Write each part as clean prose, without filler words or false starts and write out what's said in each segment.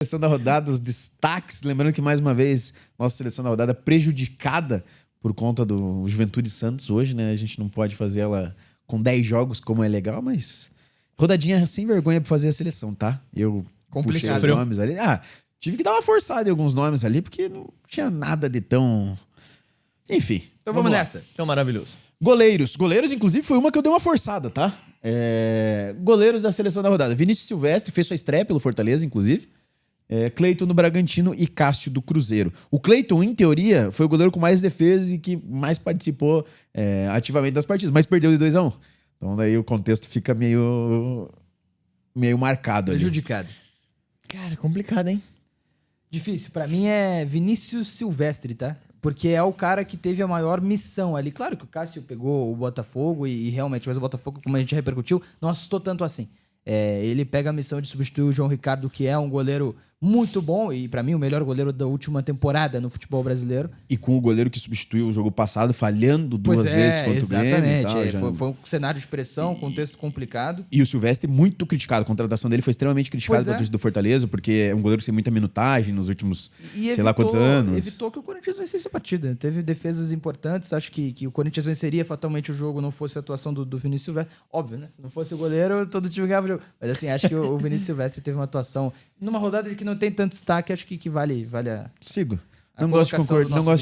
Seleção da rodada, os destaques. Lembrando que, mais uma vez, nossa seleção da rodada prejudicada por conta do Juventude Santos hoje, né? A gente não pode fazer ela com 10 jogos, como é legal, mas rodadinha sem vergonha pra fazer a seleção, tá? Eu puxei os nomes ali. Tive que dar uma forçada em alguns nomes ali, porque não tinha nada de tão... Enfim. Então vamos nessa. Então, maravilhoso. Goleiros. Goleiros, inclusive, foi uma que eu dei uma forçada, tá? Goleiros da seleção da rodada. Vinícius Silvestre fez sua estreia pelo Fortaleza, inclusive. Cleiton do Bragantino e Cássio do Cruzeiro. O Cleiton, em teoria, foi o goleiro com mais defesas e que mais participou ativamente das partidas, mas perdeu de 2-1. Então daí o contexto fica meio marcado ali. Prejudicado. Cara, complicado, hein? Difícil. Pra mim é Vinícius Silvestre, tá? Porque é o cara que teve a maior missão ali. Claro que o Cássio pegou o Botafogo e realmente, mas o Botafogo, como a gente repercutiu, não assustou tanto assim. Ele pega a missão de substituir o João Ricardo, que é um goleiro muito bom e pra mim o melhor goleiro da última temporada no futebol brasileiro. E com o goleiro que substituiu o jogo passado, falhando duas vezes contra o Grêmio. Exatamente. Foi um cenário de pressão, contexto complicado. E o Silvestre muito criticado. A contratação dele foi extremamente criticada pela torcida do Fortaleza, porque é um goleiro sem muita minutagem nos últimos sei lá quantos anos. Evitou que o Corinthians vencesse a partida. Teve defesas importantes. Acho que o Corinthians venceria fatalmente o jogo, não fosse a atuação do Vinícius Silvestre. Óbvio, né? Se não fosse o goleiro, todo time ganhava o jogo. Mas assim, acho que o Vinícius Silvestre teve uma atuação numa rodada que não tem tanto destaque, acho que vale a... Sigo. Não gosto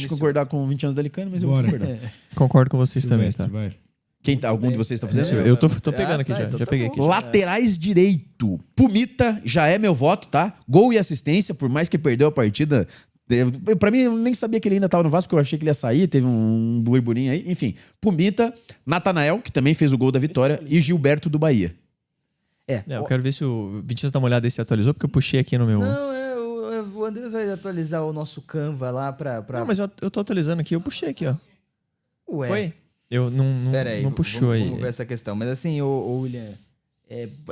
de concordar com 20 anos da Alicante, mas eu vou concordar. Concordo com vocês Silvestre, também, tá? Algum de vocês está fazendo? Eu tô pegando aqui já. então Já tá peguei bom. aqui. Laterais direito. Pumita já é meu voto, tá? Gol e assistência, por mais que perdeu a partida. Pra mim, eu nem sabia que ele ainda tava no Vasco, porque eu achei que ele ia sair, teve um burburinho aí. Enfim, Pumita, Natanael, que também fez o gol da vitória, e Gilberto do Bahia. Eu quero ver se o Vitinhas dá uma olhada e se atualizou, porque eu puxei aqui no meu... Não, o Andrés vai atualizar o nosso Canva lá pra... Não, mas eu tô atualizando aqui, eu puxei aqui, ó. Ué. Foi? Eu não puxou aí. Vamos ver essa questão. Mas assim, o William,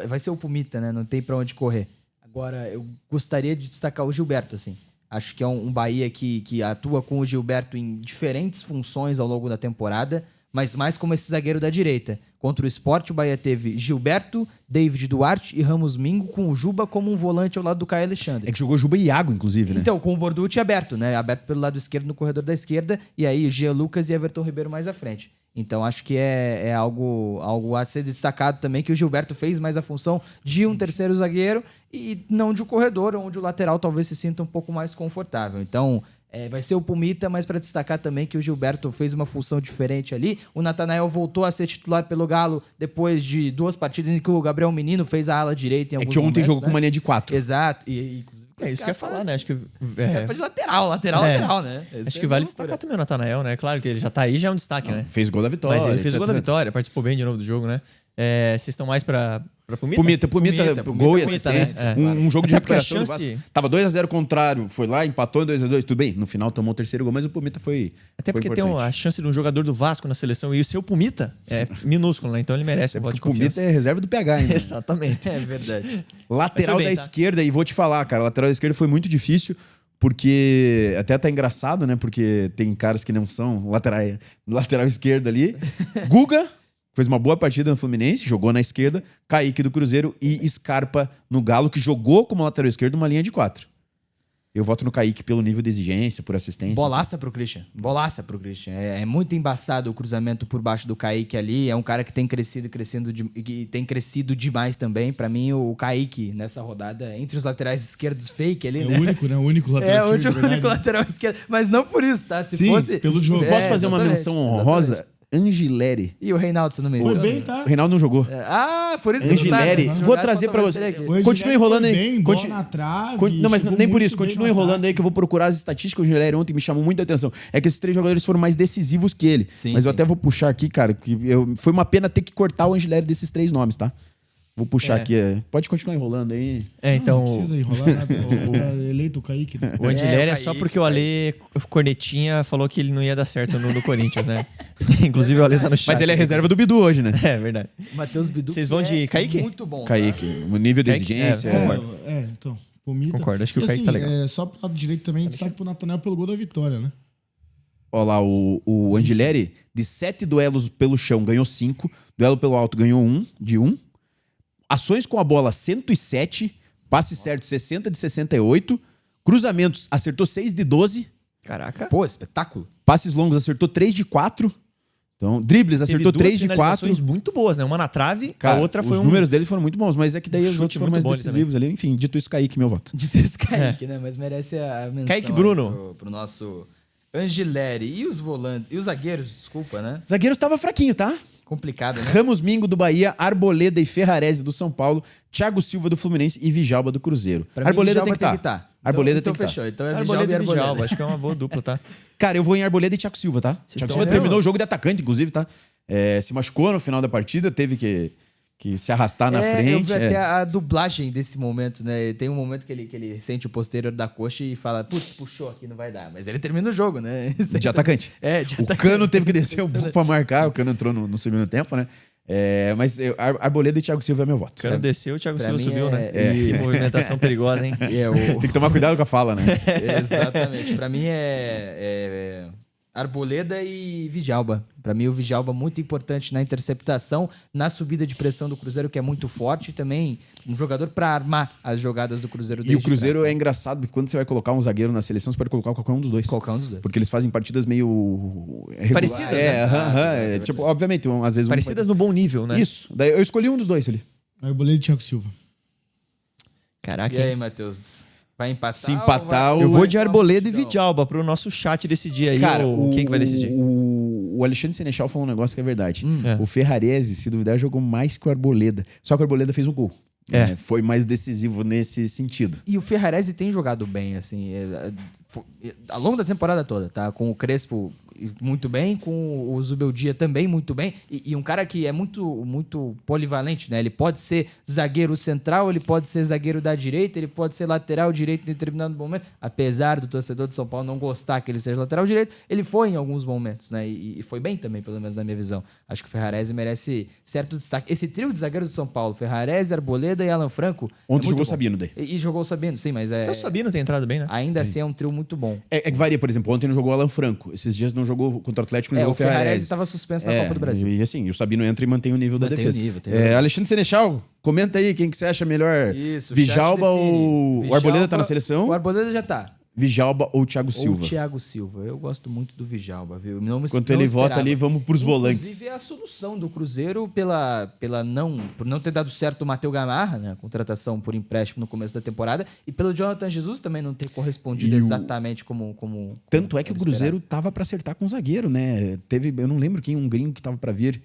vai ser o Pumita, né? Não tem pra onde correr. Agora, eu gostaria de destacar o Gilberto, assim. Acho que é um Bahia que atua com o Gilberto em diferentes funções ao longo da temporada, mas mais como esse zagueiro da direita. Contra o Sport, o Bahia teve Gilberto, David Duarte e Ramos Mingo, com o Juba como um volante ao lado do Caio Alexandre. É que jogou Juba e Iago, inclusive, né? Então, com o Borducci aberto, né? Aberto pelo lado esquerdo, no corredor da esquerda. E aí, Jean Lucas e Everton Ribeiro mais à frente. Então, acho que é algo a ser destacado também, que o Gilberto fez mais a função de um terceiro zagueiro e não de um corredor, onde o lateral talvez se sinta um pouco mais confortável. Então... vai ser o Pumita, mas para destacar também que o Gilberto fez uma função diferente ali. O Natanael voltou a ser titular pelo Galo depois de 2 partidas em que o Gabriel Menino fez a ala direita em alguns que ontem momentos, jogou né? com mania de 4. Exato. Inclusive, Isso que eu ia falar, né? Acho que... De lateral, né? Acho que vale destacar também o Natanael, né? Claro que ele já tá aí, já é um destaque, né? Fez gol da vitória. Mas ele fez o gol da vitória, participou bem de novo do jogo, né? Vocês estão mais pra Pumita? Pumita, gol e assistência. Né? Um jogo de recuperação do chance... Vasco. Tava 2-0 contrário, foi lá, empatou em 2-2. Tudo bem, no final tomou o terceiro gol, mas o Pumita foi Até porque importante. tem a chance de um jogador do Vasco na seleção e o seu Pumita é minúsculo, né? Então ele merece um voto de confiança. O Pumita é reserva do PH ainda. Exatamente. É verdade. Lateral da esquerda, e vou te falar, cara, lateral da esquerda foi muito difícil, porque até tá engraçado, né? Porque tem caras que não são lateral esquerda ali. Guga fez uma boa partida no Fluminense, jogou na esquerda. Kaique do Cruzeiro e Scarpa no Galo, que jogou como lateral esquerdo uma linha de 4. Eu voto no Kaique pelo nível de exigência, por assistência. Bolaça pro Christian. É muito embaçado o cruzamento por baixo do Kaique ali. É um cara que tem crescido demais também. Pra mim, o Kaique, nessa rodada, entre os laterais esquerdos fake ali, né? O único, né? O único lateral esquerdo. É o único lateral esquerdo. Mas não por isso, tá? Se Sim, fosse... pelo jogo. Posso fazer uma exatamente, menção honrosa? Angileri. E o Reinaldo, você não menciona? Foi bem, tá? O Reinaldo não jogou. Por isso que Angileri. não tá, né? Vou trazer pra você. Continua enrolando aí. Bola na trave, Não, mas chegou nem por muito isso. bem Continua no enrolando ataque. aí que eu vou procurar as estatísticas. O Angileri ontem me chamou muita atenção. É que esses 3 jogadores foram mais decisivos que ele. Sim, mas eu sim. até vou puxar aqui, cara, que foi uma pena ter que cortar o Angileri desses 3 nomes, tá? Vou puxar aqui. Pode continuar enrolando aí. Então... Não precisa enrolar nada. Tá eleito o Kaique. Né? O Angileri é só Kaique, porque o Ale Cornetinha falou que ele não ia dar certo no Corinthians, né? Inclusive o Ale tá no chat. Mas ele é reserva do Bidu hoje, né? É verdade. Matheus Bidu. Vocês vão de Kaique? Muito bom. Kaique. O nível de Kaique, exigência. Então, Pumita. Concordo, acho que o E Kaique tá legal. Só pro lado direito também, destaque pro Natanael pelo gol da vitória, né? Olha lá, o Angileri, de 7 duelos pelo chão, ganhou 5. Duelo pelo alto, ganhou 1, de 1. Ações com a bola, 107. Passe certo, 60 de 68. Cruzamentos, acertou 6 de 12. Caraca. Pô, espetáculo. Passes longos, acertou 3 de 4. Então, dribles, acertou 3 de 4. finalizações muito boas, né? Uma na trave, Cara, a outra foi os números dele foram muito bons, mas é que daí os chute outros foram mais muito bom ali decisivos ali. Enfim, dito isso, Kaique, meu voto. De ter Kaique, né? Mas merece a menção. Kaique aí Bruno. Pro nosso Angeleri. E os volantes... E os zagueiros, desculpa, né? Zagueiro estava fraquinho, tá? Complicado, né? Ramos Mingo do Bahia, Arboleda e Ferrarese do São Paulo, Thiago Silva do Fluminense e Vijalba do Cruzeiro. Pra mim, Arboleda tem Vijalba que estar. tá. Arboleda então tem que estar. fechou. Então é Arboleda Vijalba e e Arboleda. Vijalba. Acho que é uma boa dupla, tá? Cara, eu vou em Arboleda e Thiago Silva, tá? Thiago estão Silva mesmo? terminou o jogo de atacante, inclusive, tá? Se machucou no final da partida, teve que se arrastar na Eu frente. vi até a dublagem desse momento, né? Tem um momento que ele sente o posterior da coxa e fala, putz, puxou aqui, não vai dar. Mas ele termina o jogo, né? De atacante. De O atacante. Cano teve que descer um pouco pra marcar, o Cano entrou no segundo tempo, né? Mas Arboleda e Thiago Silva é meu voto. O Cano desceu, o Thiago pra Silva mim subiu, né? é- Que movimentação perigosa, hein? Tem que tomar cuidado com a fala, né? Exatamente. Pra mim é Arboleda e Vijalba. Pra mim o Vijalba muito importante na interceptação, na subida de pressão do Cruzeiro, que é muito forte, e também um jogador pra armar as jogadas do Cruzeiro. E o desde Cruzeiro trás, é engraçado, porque quando você vai colocar um zagueiro na seleção, você pode colocar qualquer um dos dois. Qualquer um dos dois. Porque eles fazem partidas meio... Parecidas, né? Tipo, obviamente, às vezes... Parecidas no bom nível, né? Isso. Daí eu escolhi um dos dois ali. Arboleda e Thiago Silva. Caraca. E aí, Matheus? Vai empatar? Se empatar, ou vai... Eu vou de vai- Arboleda e Então, Vijalba pro nosso chat decidir aí Cara, quem que vai decidir. O Alexandre Senechal falou um negócio que é verdade. É. O Ferrarese, se duvidar, jogou mais que o Arboleda. Só que o Arboleda fez um gol. Foi mais decisivo nesse sentido. E o Ferrarese tem jogado bem, assim, ao longo da temporada toda, tá? Com o Crespo muito bem, com o Zubeldia também muito bem. E um cara que é muito polivalente, né? Ele pode ser zagueiro central, ele pode ser zagueiro da direita, ele pode ser lateral direito em determinado momento. Apesar do torcedor de São Paulo não gostar que ele seja lateral direito, ele foi em alguns momentos, né? E foi bem também, pelo menos na minha visão. Acho que o Ferrarese merece certo destaque. Esse trio de zagueiros de São Paulo, Ferrarese, Arboleda e Alan Franco. Ontem é muito jogou o bom. Sabino daí. E jogou o Sabino, sim, mas Até o Sabino tem entrado bem, né? ainda assim é um trio muito bom. É que varia, por exemplo, ontem não jogou o Alan Franco. Esses dias não jogou contra o Atlético, não jogou O o Ferrarese. Ferrarese estava suspenso na Copa do Brasil. E assim, o Sabino entra e mantém o nível da Mantém defesa. o nível, tem o Alexandre Senechal, comenta aí quem que você acha melhor. Isso, o Vijalba chat ou define. o Arboleda tá na Vijalba- seleção? O Arboleda já tá. Vijalba ou Thiago Silva? Ou Thiago Silva. Eu gosto muito do Vijalba, viu? Não me, Enquanto não ele esperava. vota ali, vamos pros volantes. Inclusive, é a solução do Cruzeiro por não ter dado certo o Matheus Gamarra, né? A contratação por empréstimo no começo da temporada. E pelo Jonathan Jesus também não ter correspondido E o- exatamente como Tanto é que o ele Cruzeiro tava pra acertar com o zagueiro, né? Eu não lembro quem, um gringo que tava pra vir,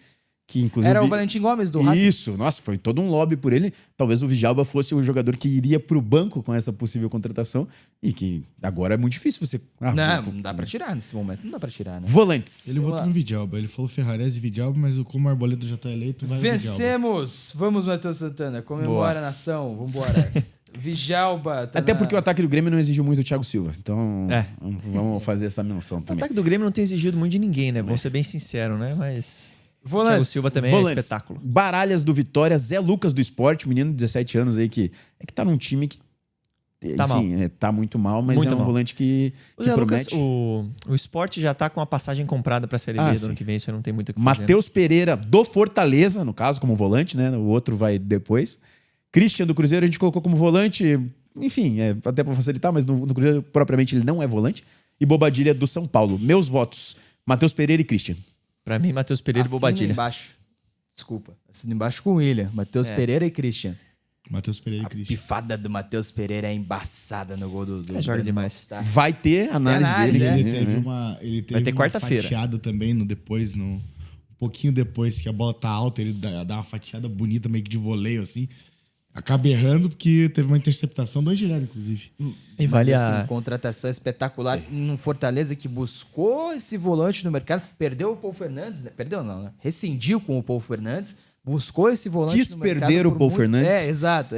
que inclusive... Era o Valentim Gomes do Racing. Isso, nossa, foi todo um lobby por ele. Talvez o Vijalba fosse o jogador que iria pro banco com essa possível contratação e que agora é muito difícil você... Não dá pra tirar nesse momento. Não dá pra tirar, né? Volantes. Ele votou no Vijalba. Ele falou Ferrarese e Vijalba, mas como o Arboleda já tá eleito, vai o Vijalba. Vencemos! Vamos, Matheus Santana. Comemora a nação. Vambora. Vijalba. Tá Até na- porque o ataque do Grêmio não exigiu muito o Thiago Silva. Então, É. vamos fazer essa menção O também. ataque do Grêmio não tem exigido muito de ninguém, né? Vamos ser bem sinceros, né? Mas Volantes. Thiago Silva também é Volantes. espetáculo. Baralhas do Vitória, Zé Lucas do Sport, menino de 17 anos aí que tá num time que Tá tá muito mal, mas Muito é um mal. volante que O Zé Lucas, promete. o Sport já tá com a passagem comprada pra Série B do sim. ano que vem, isso aí não tem muito o que fazer. Matheus Pereira do Fortaleza, no caso, como volante, né? O outro vai depois. Christian do Cruzeiro a gente colocou como volante, enfim, até pra facilitar, mas no Cruzeiro propriamente ele não é volante. E Bobadilha do São Paulo. Meus votos, Matheus Pereira e Christian. Pra mim, Matheus Pereira e Assina Bobadilha. embaixo. Desculpa. Assina embaixo com o William. Matheus Pereira e Christian. Matheus Pereira e A Christian. pifada do Matheus Pereira é embaçada no gol do joga Breno demais. Lopes, tá? Vai ter análise análise, dele. Ele né? teve uma, ele teve Vai ter uma quarta-feira. fatiada também um pouquinho depois que a bola tá alta, ele dá uma fatiada bonita, meio que de voleio, assim. Acaba errando porque teve uma interceptação do Angelero, inclusive. E vale Mas, a... assim, contratação espetacular num Fortaleza que buscou esse volante no mercado. Perdeu o Paul Fernandes, né? Perdeu não, né? Rescindiu com o Paul Fernandes. Buscou esse volante Quis no mercado perder o por Paul muito- Fernandes. Exato.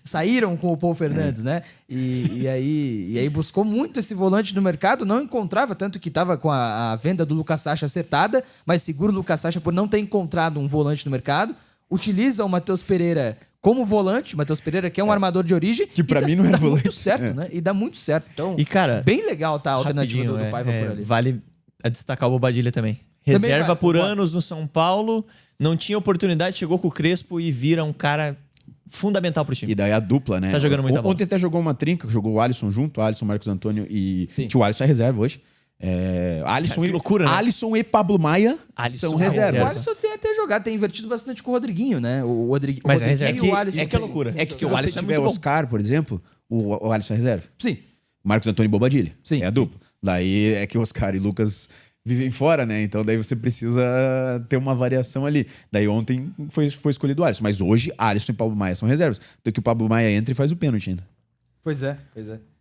Saíram com o Paul Fernandes, né? E aí buscou muito esse volante no mercado, não encontrava, tanto que estava com a venda do Lucas Sacha acertada, mas segura o Lucas Sacha por não ter encontrado um volante no mercado. Utiliza o Matheus Pereira como volante, Matheus Pereira que é um armador de origem. Que pra e mim não é dá volante. muito certo, né? E dá muito certo. Então, E, cara, bem legal tá a alternativa rapidinho, do Paiva por ali. Vale a destacar o Bobadilha também. Também Reserva vai, por concordo. anos no São Paulo, não tinha oportunidade, chegou com o Crespo e vira um cara fundamental pro time. E daí a dupla, né? Tá jogando muita bola. Ontem até jogou uma trinca, jogou o Alisson junto, o Alisson, Marcos Antônio e... Sim. O Alisson é reserva hoje. Alisson, Que loucura, né? Alisson e Pablo Maia Alisson são é O reservas. reserva. Alisson tem até jogado, tem invertido bastante com o Rodriguinho, né? O Rodriguinho, Mas o é reserva. Rodriguinho e o Alisson. É que é loucura. É que se O você Alisson é tiver muito bom. Oscar, por exemplo, o Alisson é reserva. Sim. Marcos Antônio e Bobadilha. Sim, É a sim. dupla. Daí é que o Oscar e Lucas vivem fora, né? Então daí você precisa ter uma variação ali. Daí ontem foi escolhido o Alisson. Mas hoje, Alisson e Pablo Maia são reservas. Então que o Pablo Maia entra e faz o pênalti ainda. Pois é.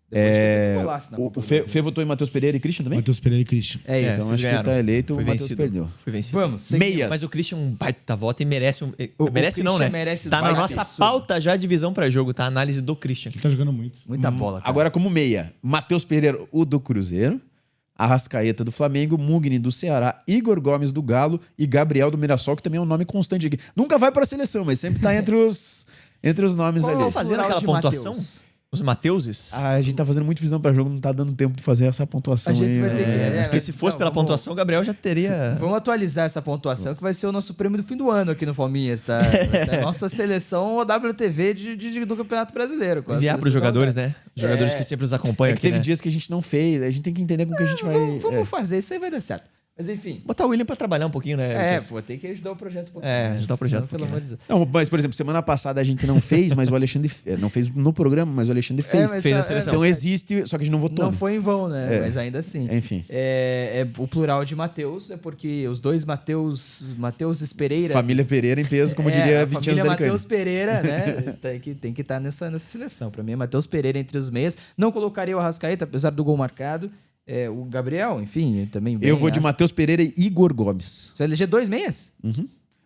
Depois que fez um golaço na Copa O do Fê Brasil. votou em Matheus Pereira e Christian também? Matheus Pereira e Christian. É isso. Então vocês acho que ganharam. tá eleito, Fui o Matheus vencido. perdeu. Fui vencido. Vamos. seguimos. Meias. Mas o Christian é um baita voto e merece um. O merece não, Christian né? merece Tá na baita nossa absurdo. pauta já a divisão pra jogo, tá? A análise do Christian. Ele tá jogando muito. Muita bola, cara. Agora como meia, Matheus Pereira, o do Cruzeiro, Arrascaeta do Flamengo, Mugni do Ceará, Igor Gomes do Galo e Gabriel do Mirassol, que também é um nome constante aqui. Nunca vai pra seleção, mas sempre tá entre os nomes Qual ali. é o Estão fazendo plural aquela de pontuação? Mateus? Os Mateuses? A gente tá fazendo muito visão pra jogo, não tá dando tempo de fazer essa pontuação A gente aí, vai né? ter que... Porque se fosse pela pontuação, o Gabriel já teria. Vamos atualizar essa pontuação, que vai ser o nosso prêmio do fim do ano aqui no Palminhas, tá? Vai ser a nossa seleção WTV do Campeonato Brasileiro. com as Enviar pros seleções jogadores, da- né? Jogadores É. que sempre nos É acompanham que aqui, teve né? dias que a gente não fez, a gente tem que entender como que a gente vai... Vamos fazer, isso aí vai dar certo. Mas enfim. Botar o William pra trabalhar um pouquinho, né? Thiago? Pô, tem que ajudar o projeto um pouquinho. É, ajudar o projeto um Pelo pouquinho, amor de Deus. Não, mas, por exemplo, semana passada a gente não fez, mas o Alexandre... Não fez no programa, mas o Alexandre fez. mas fez a tá- seleção. Então existe, só que a gente não votou. Não né? foi em vão, né? É. Mas ainda assim. Enfim. O plural de Mateus é porque os dois Mateus Pereira. Família Pereira em peso, como diria a 20 anos família da Matheus Pereira, né? tem que estar nessa seleção. Pra mim é Matheus Pereira entre os meias. Não colocaria o Arrascaeta, apesar do gol marcado. O Gabriel, enfim, também. Eu vou de acho. Matheus Pereira e Igor Gomes. Você vai eleger dois meias?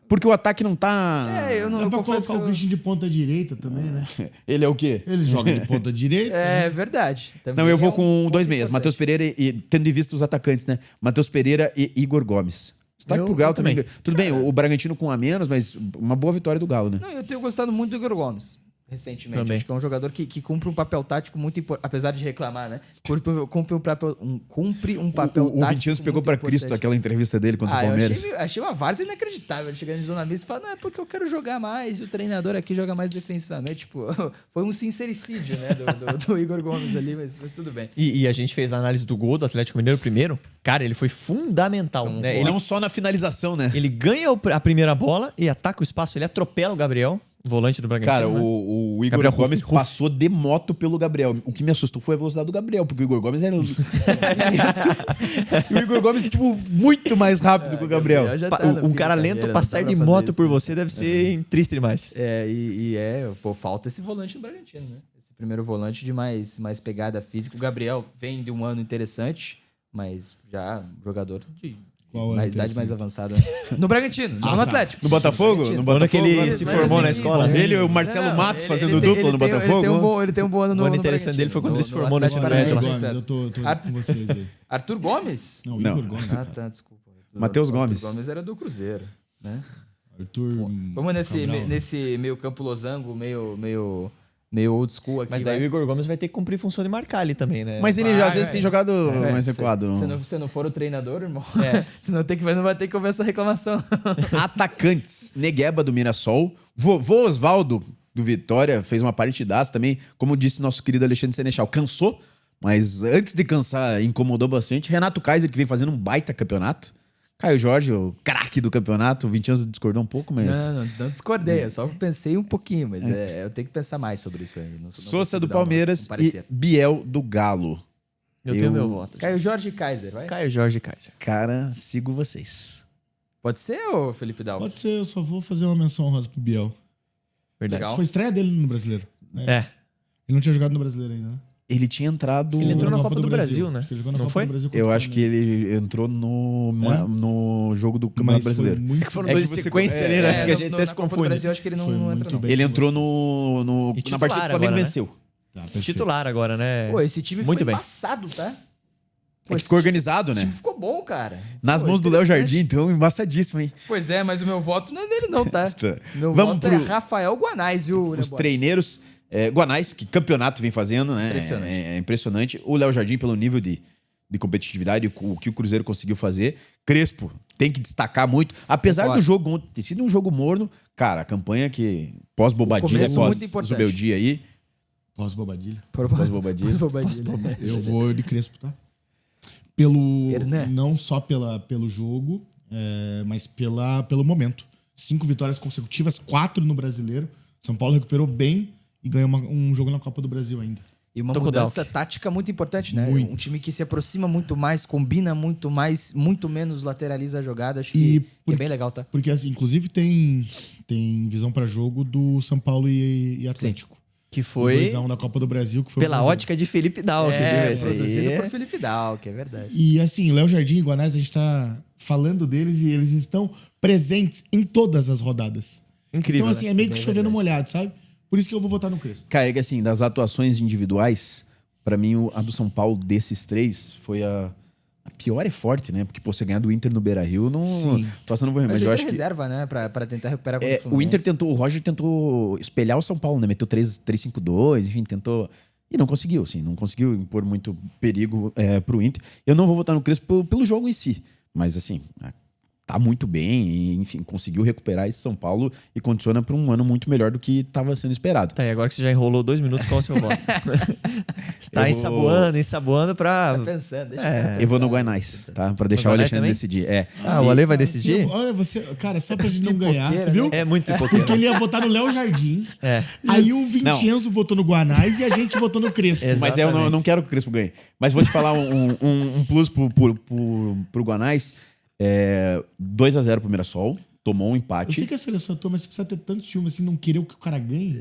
Porque o ataque não tá... Eu não Dá eu pra confesso colocar o que Christian de ponta direita também, né? Ele é o quê? Ele joga de ponta direita. É verdade. Também Não, eu vou é um com ponto dois meias. importante. Matheus Pereira e... Tendo em vista os atacantes, né? Matheus Pereira e Igor Gomes. Destaque Eu- pro Galo eu também. também. Tudo bem, o Bragantino com um a menos, mas uma boa vitória do Galo, né? Não, eu tenho gostado muito do Igor Gomes. Recentemente. Também. Acho que é um jogador que cumpre um papel tático muito importante. Apesar de reclamar, né? Cumpre um papel O tático. 20 anos pegou muito pra Cristo importante. aquela entrevista dele contra o Eu Palmeiras. achei uma várzea inacreditável. Ele chegando na mesa e falando, não, é porque eu quero jogar mais, e o treinador aqui joga mais defensivamente. Tipo, foi um sincericídio, né, do Igor Gomes ali, mas tudo bem. E a gente fez a análise do gol do Atlético Mineiro primeiro. Cara, ele foi fundamental, né? Ele, Não só na finalização, né? ele ganha a primeira bola e ataca o espaço. Ele atropela o Gabriel, volante do Bragantino. Cara, né? o Igor Gabriel Gomes Ruff. passou de moto pelo Gabriel. O que me assustou foi a velocidade do Gabriel, porque o Igor Gomes era. O Igor Gomes, tipo, muito mais rápido que o Gabriel. já Pa- tá no fim um da cara carreira, lento não passar dá de pra moto fazer por isso. você deve ser triste demais. Pô, falta esse volante do Bragantino, né? Esse primeiro volante de mais pegada física. O Gabriel vem de um ano interessante, mas já jogador de Qual ano mais idade interessante? mais avançada. No Bragantino, não no tá. Atlético. No Botafogo? Bragantino. No Quando que ele Botafogo? se Mas formou na 2015, escola? né? Ele e o Marcelo Não, Matos ele- fazendo ele dupla tem- no ele tem- Botafogo? Ele tem um bom ano no O ano no interessante Bragantino. dele foi quando ele se formou no Atlético ensino médio lá. Paranaense, Gomes, eu tô com vocês aí. Arthur Gomes? Não, Não. Igor Gomes. Ah, tá, desculpa. Matheus Gomes. Arthur Gomes era do Cruzeiro, né? Arthur. Vamos Cabral. nesse meio campo losango, meio old school aqui. Mas daí vai. o Igor Gomes vai ter que cumprir função de marcar ali também, né? Mas ele Vai, às vezes vai. tem jogado mais Se recuado. não. você não for o treinador, irmão, É. você não vai ter que ouvir essa reclamação. Atacantes. Negueba do Mirassol. Vovô Osvaldo do Vitória fez uma partidaça também. Como disse nosso querido Alexandre Senechal. Cansou, mas antes de cansar, incomodou bastante. Renato Kaiser, que vem fazendo um baita campeonato. Caio Jorge, o craque do campeonato. O 20 anos discordou um pouco, mas... Não discordei, eu só pensei um pouquinho, mas eu tenho que pensar mais sobre isso aí. Não Sousa consigo do dar um Palmeiras e parecer. Biel do Galo. Eu tenho meu voto. Caio Jorge e Kaiser, vai? Caio Jorge Kaiser. Cara, sigo vocês. Pode ser, ô Felipe Dalva? Pode ser, eu só vou fazer uma menção honrosa pro Biel. Verdade. Legal. Foi a estreia dele no Brasileiro. Né? É. Ele não tinha jogado no Brasileiro ainda, né? Ele tinha entrado... Ele entrou na Copa do Brasil, né? Acho que ele jogou na Não Copa foi? do Brasil contra Eu o acho que Flamengo. ele entrou É? no jogo do Campeonato Mas foi Brasileiro. muito- Foram É dois que de você- sequência ali, né? Que a gente até se na Copa do confunde. Brasil, eu acho que ele Foi não muito entra, não. bem. Ele entrou E na titular partida que o Flamengo agora, né? venceu. Tá, perfeito. Titular agora, né? Pô, esse time Muito ficou bem. embaçado, tá? É Pô, que esse ficou organizado, time né? ficou bom, cara. Nas Pô, mãos do Léo interessante. Jardim, então embaçadíssimo, hein? Pois é, mas o meu voto não é dele não, tá? Tá. Meu Vamos voto é pro- Rafael Guanais, viu? Os Lebos? treineiros. Guanais, que campeonato vem fazendo, né? Impressionante. É impressionante. O Léo Jardim, pelo nível de competitividade, o que o Cruzeiro conseguiu fazer. Crespo tem que destacar muito. Apesar Concordo. do jogo ontem ter sido um jogo morno, cara, a campanha que pós-bobadilha, começo muito pós-Zubeldia aí, Pós-bobadilha. Pós-bobadilha. Eu vou de Crespo, tá? Pelo, Hernan. não só pelo jogo, mas pelo momento. 5 vitórias consecutivas, 4 no Brasileiro. São Paulo recuperou bem e ganhou um jogo na Copa do Brasil ainda. E uma Tô com o mudança Dalk. tática muito importante, né? Muito. Um time que se aproxima muito mais, combina muito mais, muito menos lateraliza a jogada. Acho que é bem legal, tá? Porque, assim, inclusive tem visão pra jogo do São Paulo e Atlético. Que foi 2x1 da Copa do Brasil. Que foi pela um jogo. ótica de Felipe Dalk, viu? Esse produzido aí. por Felipe Dalk, é verdade. E assim, Léo Jardim e Guanais, a gente tá falando deles e eles estão presentes em todas as rodadas. Incrível, Então, assim, né? é meio que chovendo molhado, sabe? Por isso que eu vou votar no Crespo. Cara, é que assim, das atuações individuais, pra mim, a do São Paulo desses 3 foi a pior é forte, né? Porque, pô, você ganhar do Inter no Beira-Rio, não... Sim. Atuação não vou Mas mas o eu Inter acho que... reserva, né? Pra tentar recuperar contra o o Fluminense. Inter tentou, o Roger tentou espelhar o São Paulo, né? Meteu 3-5-2, enfim, tentou... E não conseguiu, assim, não conseguiu impor muito perigo pro Inter. Eu não vou votar no Crespo pelo jogo em si, mas assim, tá muito bem e, enfim, conseguiu recuperar esse São Paulo e condiciona para um ano muito melhor do que estava sendo esperado. Tá, e agora que você já enrolou 2 minutos, qual é o seu voto? Está Eu vou- ensaboando pra... Tá pensando, deixa eu Eu vou no pensar. Guanais, tá? Pra deixar o Guanais Alexandre também? decidir. Ah, o Ale vai decidir? Olha, você, cara, só pra gente não ganhar, você viu? É muito pipoqueiro. Porque ele ia votar no Léo Jardim. É. Aí o Vincenzo votou no Guanais e a gente votou no Crespo. Exato. Mas eu não quero que o Crespo ganhe. Mas vou te falar um plus pro Guanais. 2-0 pro Mirassol. Tomou um Eu sei empate. que a seleção tua, mas você precisa ter tanto ciúme assim, não querer que o cara ganhe.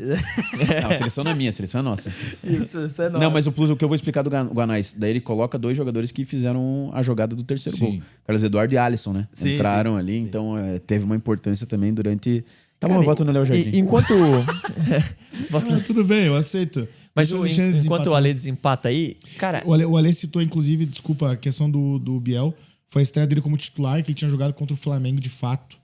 Não, a seleção não é minha, a seleção é nossa. Isso é Não, mas o plus, o que eu vou explicar do Guanais, daí ele coloca 2 jogadores que fizeram a jogada do terceiro Sim. gol. Carlos Eduardo e Alisson, né? Sim, Entraram ali, então teve uma importância também durante... Tá bom, eu voto no Léo Jardim. Enquanto... Ah, tudo bem, eu aceito. Mas Deixa o Alexandre enquanto desempatar. o Ale desempata aí, cara... O Ale citou, inclusive, desculpa, a questão do Biel. Foi a estreia dele como titular, que ele tinha jogado contra o Flamengo de fato.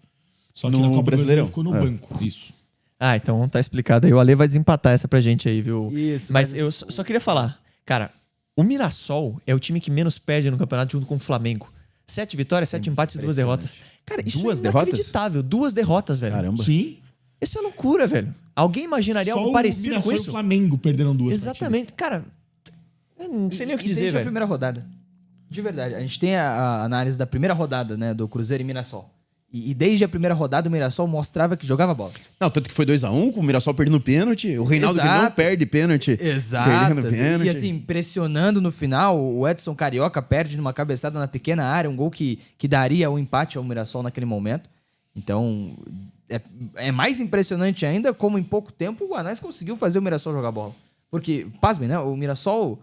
Só que No na Copa do Brasil Brasileirão. ele ficou no banco. Isso. Ah, então tá explicado aí. O Ale vai desempatar essa pra gente aí, viu? Isso, Mas mas eu só queria falar, cara, o Mirassol é o time que menos perde no campeonato junto com o Flamengo. 7 vitórias, 7 empates e 2 derrotas. Cara, isso 2 é derrotas? inacreditável. 2 derrotas, velho. Caramba. Sim. Isso é loucura, velho. Alguém imaginaria Só algo o parecido Mirassol com e o isso? Flamengo perderam 2 Exatamente. Cara, eu não sei nem o que Desde dizer, a velho. primeira rodada. De verdade. A gente tem a análise da primeira rodada, né? Do Cruzeiro e Mirassol. E desde a primeira rodada o Mirassol mostrava que jogava bola. Não, tanto que foi 2-1, com o Mirassol perdendo pênalti. O Reinaldo que não Exato. perde pênalti. Perdendo pênalti. E assim, pressionando no final, o Edson Carioca perde numa cabeçada na pequena área, um gol que daria o empate ao Mirassol naquele momento. Então, é mais impressionante ainda como em pouco tempo o Guanais conseguiu fazer o Mirassol jogar bola. Porque, pasmem, né? O Mirassol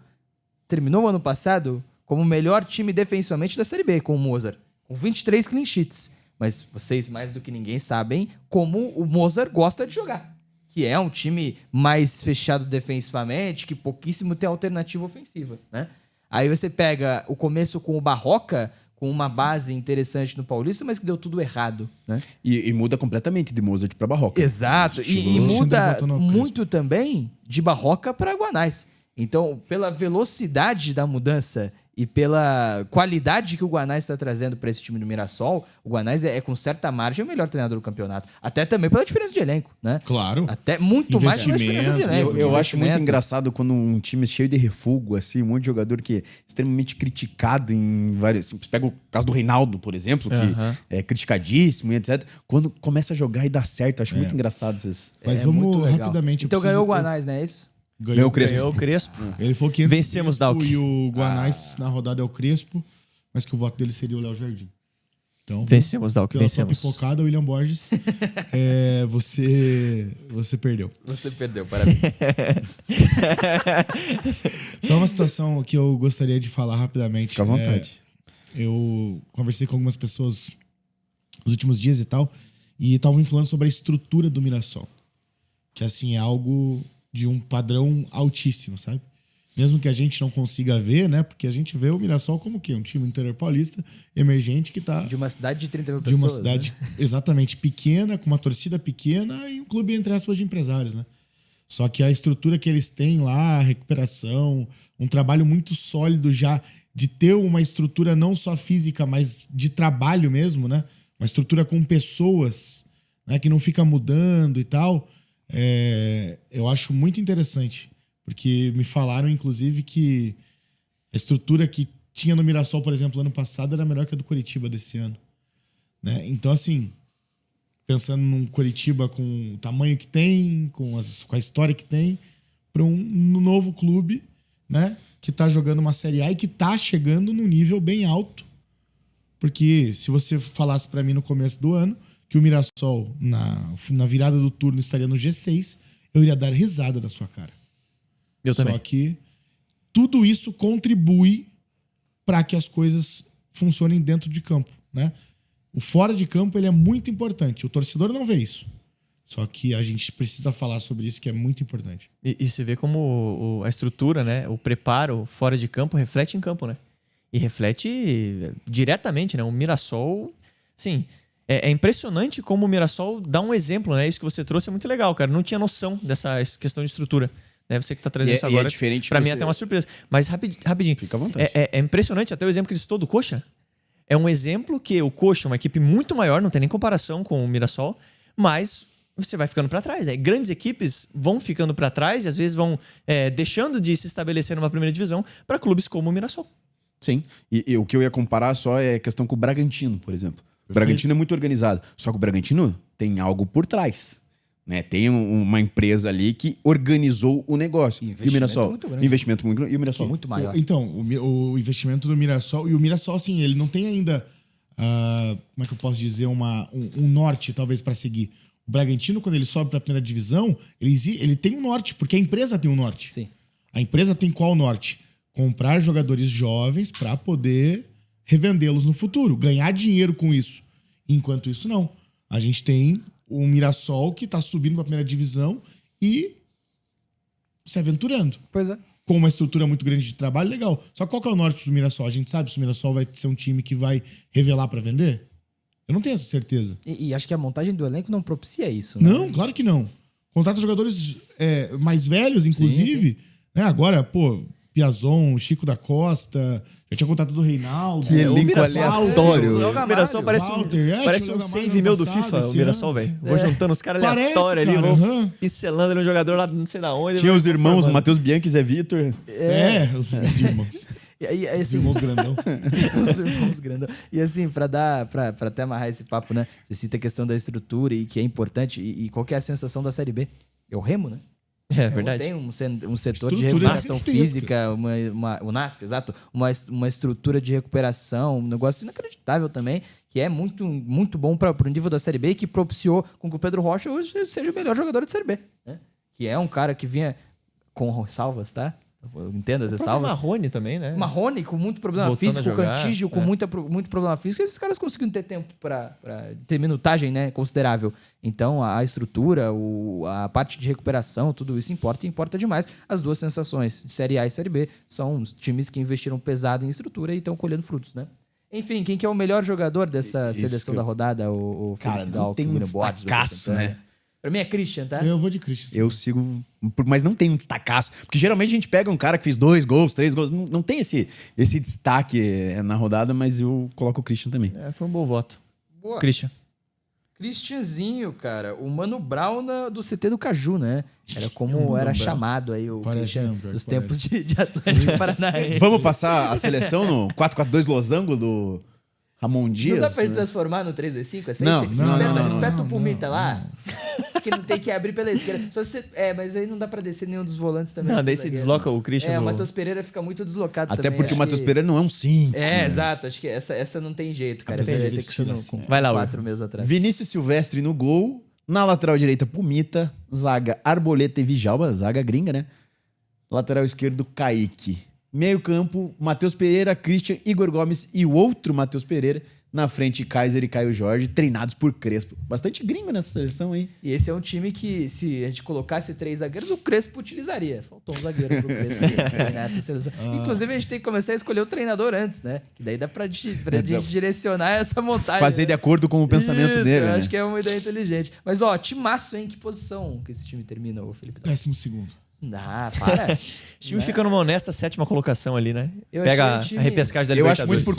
terminou o ano passado como o melhor time defensivamente da Série B, com o Mozart, com 23 clean sheets. Mas vocês, mais do que ninguém, sabem como o Mozart gosta de jogar. Que é um time mais fechado defensivamente, que pouquíssimo tem alternativa ofensiva, né? Aí você pega o começo com o Barroca, com uma base interessante no Paulista, mas que deu tudo errado, né? E muda completamente de Mozart pra Barroca. Exato. E Alexandre muda votou no Crespo. muito também de Barroca para Guanais. Então, pela velocidade da mudança e pela qualidade que o Guanais está trazendo para esse time do Mirassol, o Guanais é com certa margem o melhor treinador do campeonato. Até também pela diferença de elenco, né? Claro. Até muito mais pela diferença de Investimento. elenco. Eu acho muito Investimento. engraçado quando um time cheio de refúgio, assim, um monte de jogador que é extremamente criticado em vários. Você pega o caso do Reinaldo, por exemplo, que é criticadíssimo e etc. Quando começa a jogar e dá certo, acho muito engraçado esses. Mas É muito vamos legal. rapidamente. eu Então preciso- ganhou o Guanais, né? É isso? Ganhou o Crespo. Ganhou o Crespo. Ele falou que entra Vencemos, o Crespo Dalk. E o Guanais na rodada é o Crespo, mas que o voto dele seria o Léo Jardim. Então, Vencemos, Dalk, pela sua vencemos. pipocada, William Borges, você perdeu. Você perdeu, parabéns. Só uma situação que eu gostaria de falar rapidamente. Fica à vontade. Eu conversei com algumas pessoas nos últimos dias e tal, e estavam me falando sobre a estrutura do Mirassol. Que, assim, é algo de um padrão altíssimo, sabe? Mesmo que a gente não consiga ver, né? Porque a gente vê o Mirassol como o quê? Um time interior paulista, emergente, que tá De uma cidade de 30 mil de pessoas. uma cidade exatamente pequena, com uma torcida pequena e um clube, entre aspas, de empresários, né? Só que a estrutura que eles têm lá, a recuperação, um trabalho muito sólido já de ter uma estrutura não só física, mas de trabalho mesmo, né? Uma estrutura com pessoas, né? Que não fica mudando e tal. Eu acho muito interessante. Porque me falaram, inclusive, que a estrutura que tinha no Mirassol, por exemplo, ano passado, era melhor que a do Coritiba desse ano. Né? Então, assim, pensando num Coritiba com o tamanho que tem, com a história que tem, para um novo clube, né? Que tá jogando uma Série A e que tá chegando num nível bem alto. Porque se você falasse para mim no começo do ano que o Mirassol, na virada do turno, estaria no G6, eu iria dar risada da sua cara. Eu também. Só que tudo isso contribui para que as coisas funcionem dentro de campo, né? O fora de campo ele é muito importante. O torcedor não vê isso. Só que a gente precisa falar sobre isso, que é muito importante. E você vê como a estrutura, né? O preparo fora de campo reflete em campo, né? E reflete diretamente, né? O Mirassol, sim, é impressionante como o Mirassol dá um exemplo, né? Isso que você trouxe é muito legal, cara. Não tinha noção dessa questão de estrutura. Né? Você que tá trazendo isso agora. É diferente. Pra mim é até uma surpresa. Mas rapidinho. Fica à vontade. É impressionante até o exemplo que ele citou do Coxa. É um exemplo que o Coxa, uma equipe muito maior, não tem nem comparação com o Mirassol, mas você vai ficando para trás, né? Grandes equipes vão ficando para trás e às vezes vão deixando de se estabelecer numa primeira divisão para clubes como o Mirassol. Sim. E o que eu ia comparar só é questão com o Bragantino, por exemplo. O Bragantino é muito organizado. Só que o Bragantino tem algo por trás. Né? Tem uma empresa ali que organizou o negócio. Investimento e o Mirassol? muito grande. Investimento muito grande. E o Mirassol? Muito maior. Então, o investimento do Mirassol... E o Mirassol, assim, ele não tem ainda... como é que eu posso dizer? Um norte, talvez, para seguir. O Bragantino, quando ele sobe para a primeira divisão, ele tem um norte, porque a empresa tem um norte. Sim. A empresa tem qual norte? Comprar jogadores jovens para poder revendê-los no futuro. Ganhar dinheiro com isso. Enquanto isso, não. A gente tem o Mirassol que está subindo para a primeira divisão e se aventurando. Pois é. Com uma estrutura muito grande de trabalho, legal. Só qual que é o norte do Mirassol? A gente sabe se o Mirassol vai ser um time que vai revelar para vender? Eu não tenho essa certeza. E acho que a montagem do elenco não propicia isso, né? Não, claro que não. Contrata jogadores mais velhos, inclusive. Né? Agora, Piazon, Chico da Costa, já tinha contratado o Reinaldo. Que elenco aleatório. O Mirassol parece Walter, um tinha save jogado meu do ano passado, FIFA, o esse Mirassol, ano. velho. Vou juntando os caras Parece, aleatórios ali, cara, vou pincelando ali um jogador lá não sei da onde. Tinha os irmãos, formando. Matheus Bianchi e Zé Vitor. Os irmãos. E aí, Os assim, irmãos grandão. os irmãos grandão. E assim, pra até amarrar esse papo, né? Você cita a questão da estrutura e que é importante. E qual que é a sensação da Série B? É o Remo, né? É verdade. Tem um setor de Estrutura recuperação gigantesca. física, o NASP, exato, uma estrutura de recuperação, um negócio inacreditável também, que é muito, muito bom para o nível da Série B e que propiciou com que o Pedro Rocha hoje seja o melhor jogador da Série B. Né? Que é um cara que vinha com salvas, tá? Entenda as O salvas. Marrone também, né? Marrone com muito problema Voltando físico, a o jogar, Cantígio com muito problema físico, esses caras conseguiram ter tempo para ter minutagem, né, considerável. Então a estrutura, a parte de recuperação, tudo isso importa e importa demais. As duas sensações, Série A e Série B, são os times que investiram pesado em estrutura e estão colhendo frutos, né? Enfim, quem que é o melhor jogador dessa Isso seleção que eu- da rodada? O Cara, Felipe não Dalto, tem o um William Borges, destacaço, Lucas Santana. né? Pra mim é Christian, tá? Eu vou de Christian. Eu sigo... Mas não tem um destacaço. Porque geralmente a gente pega um cara que fez 2 gols, 3 gols. Não tem esse destaque na rodada, mas eu coloco o Christian também. Foi um bom voto. Boa. Christian. Christianzinho, cara, o Mano Brown do CT do Caju, né? Era como Mano era Brown. chamado aí o Parece Christian mesmo, pior que nos parece. tempos de Atlético Paranaense. Vamos passar a seleção no 4-4-2 losango do Ramon Dias? Não dá pra ele né? transformar no 3-2-5? Essa Não, aí não, você não, espeta não, o Pumita lá, que não tem que abrir pela esquerda. Só se, mas aí não dá pra descer nenhum dos volantes também. Não, daí você desloca o Christian o do... Matheus Pereira fica muito deslocado Até também. porque o acho Matheus que- Pereira não é um 5. Exato. Acho que essa não tem jeito, cara. Apesar Essa de vai ter que ser vestir no, assim. com Vai lá, 4 meses atrás. Vinícius Silvestre no gol. Na lateral direita, Pumita. Zaga, Arboleta e Vijalba. Zaga gringa, né? Lateral esquerdo, Kaique. Meio campo, Matheus Pereira, Christian, Igor Gomes e o outro Matheus Pereira. Na frente, Kaiser e Caio Jorge, treinados por Crespo. Bastante gringo nessa seleção aí. E esse é um time que, se a gente colocasse 3 zagueiros, o Crespo utilizaria. Faltou um zagueiro pro Crespo treinar essa seleção. Inclusive, a gente tem que começar a escolher o treinador antes, né? Que daí dá pra gente direcionar essa montagem. Fazer né? de acordo com o pensamento Isso, dele. eu né? acho que é uma ideia inteligente. Mas, ó, timaço, hein? Que posição que esse time termina, ô Felipe? 12º. Ah, para. O time fica numa honesta 7ª colocação ali, né? Eu Pega achei o time- a repescagem da Eu acho Libertadores. muito por